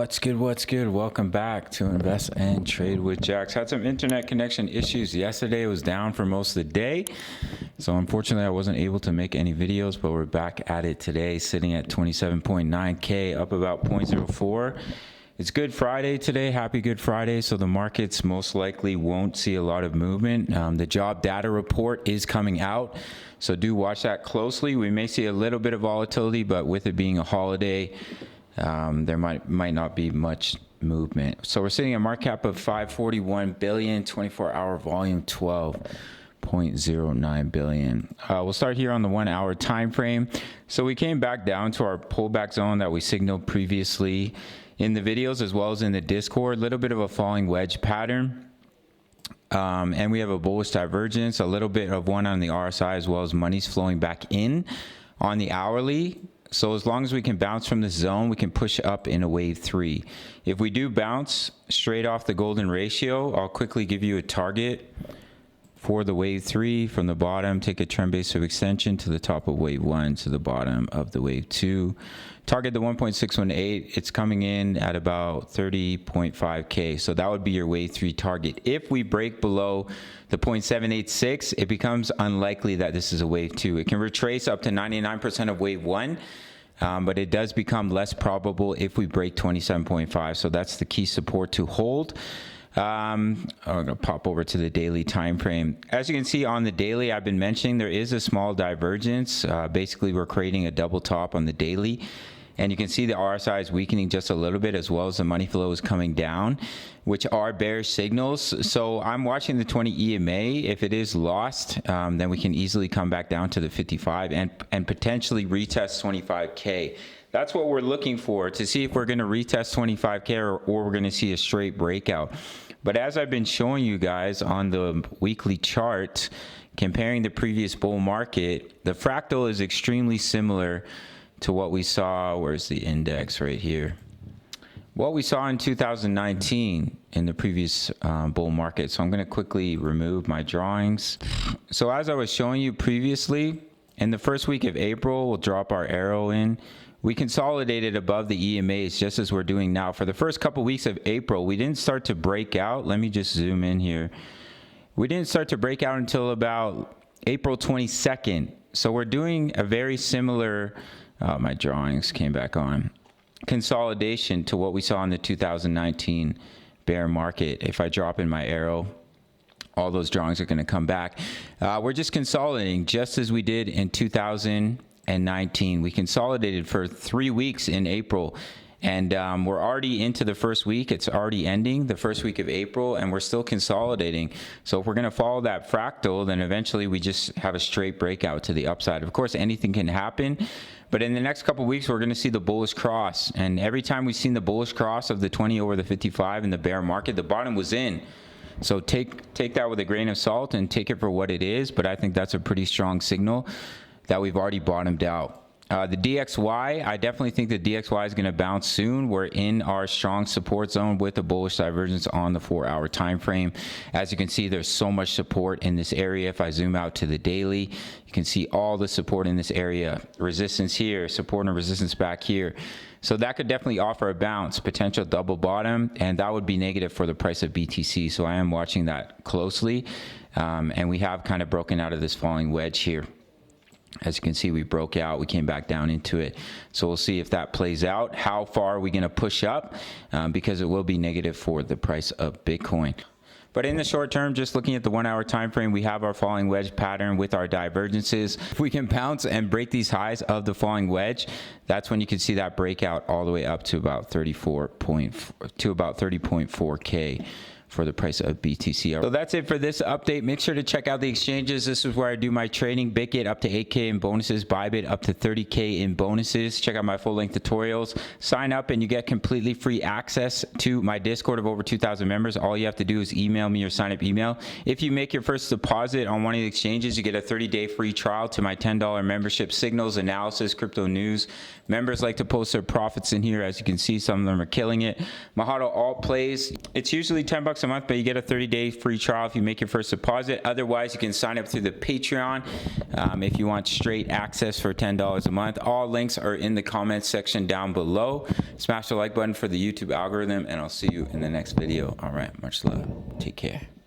What's good? Welcome back to Invest and Trade with Jax. Had some internet connection issues yesterday. It was down for most of the day. So unfortunately, I wasn't able to make any videos, but we're back at it today, sitting at 27.9K, up about 0.04. It's Good Friday today. Happy Good Friday. So the markets most likely won't see a lot of movement. The job data report is coming out, so do watch that closely. We may see a little bit of volatility, but with it being a holiday, there might not be much movement. So we're sitting at a market cap of 541 billion, 24-hour volume 12.09 billion. We'll start here on the 1 hour time frame. So we came back down to our pullback zone that we signaled previously in the videos as well as in the Discord. A little bit of a falling wedge pattern. And we have a bullish divergence, a little bit of one on the RSI, as well as money's flowing back in on the hourly. So as long as we can bounce from this zone, we can push up in a wave 3. If we do bounce straight off the golden ratio, I'll quickly give you a target for the wave 3 from the bottom. Take a trend base of extension to the top of wave 1 to the bottom of the wave 2. Target the 1.618. It's coming in at about 30.5K. So that would be your wave 3 target. If we break below the 0.786, it becomes unlikely that this is a wave 2. It can retrace up to 99% of wave 1. But it does become less probable if we break 27.5. So that's the key support to hold. I'm going to pop over to the daily time frame. As you can see on the daily, I've been mentioning there is a small divergence. Basically, we're creating a double top on the daily. And you can see the RSI is weakening just a little bit, as well as the money flow is coming down, which are bearish signals. So I'm watching the 20 EMA. If it is lost, then we can easily come back down to the 55 and potentially retest 25K. That's what we're looking for, to see if we're going to retest 25K or we're going to see a straight breakout. But as I've been showing you guys on the weekly chart, comparing the previous bull market, the fractal is extremely similar to what we saw. Where's the index? Right here. What we saw in 2019 in the previous bull market. So I'm going to quickly remove my drawings. So as I was showing you previously, in the first week of April, we'll drop our arrow in. We consolidated above the EMAs just as we're doing now. For the first couple weeks of April, we didn't start to break out. Let me just zoom in here. We didn't start to break out until about April 22nd. So we're doing a very similar, my drawings came back on, consolidation to what we saw in the 2019 bear market. If I drop in my arrow, all those drawings are going to come back. We're just consolidating just as we did in 2019. We consolidated for 3 weeks in April, and we're already into the first week. It's already ending the first week of April, and we're still consolidating. So if we're going to follow that fractal, then eventually we just have a straight breakout to the upside. Of course, anything can happen, but in the next couple of weeks, we're going to see the bullish cross. And every time we've seen the bullish cross of the 20 over the 55 in the bear market, the bottom was in. So take that with a grain of salt and take it for what it is, but I think that's a pretty strong signal that we've already bottomed out. The DXY, I definitely think the DXY is going to bounce soon. We're in our strong support zone with a bullish divergence on the 4 hour time frame. As you can see, there's so much support in this area. If I zoom out to the daily, you can see all the support in this area. Resistance here, support and resistance back here. So that could definitely offer a bounce, potential double bottom, and that would be negative for the price of BTC. So I am watching that closely. And we have kind of broken out of this falling wedge here. As you can see, we broke out, we came back down into it. So we'll see if that plays out. How far are we going to push up? Because it will be negative for the price of Bitcoin. But in the short term, just looking at the 1 hour time frame, we have our falling wedge pattern with our divergences. If we can bounce and break these highs of the falling wedge, that's when you can see that breakout all the way up to about 30.4K. for the price of BTC. So that's it for this update. Make sure to check out the exchanges. This is where I do my trading. Bitget up to 8K in bonuses, Bybit up to 30K in bonuses. Check out my full-length tutorials. Sign up and you get completely free access to my Discord of over 2,000 members. All you have to do is email me your sign-up email. If you make your first deposit on one of the exchanges, you get a 30-day free trial to my $10 membership. Signals, analysis, crypto news. Members like to post their profits in here. As you can see, some of them are killing it. Mahado alt plays. It's usually $10 $10 a month, but you get a 30-day free trial if you make your first deposit. Otherwise, you can sign up through the Patreon if you want straight access for $10 a month. All links are in the comments section down below. Smash the like button for the YouTube algorithm, and I'll see you in the next video. All right, much love. Take care.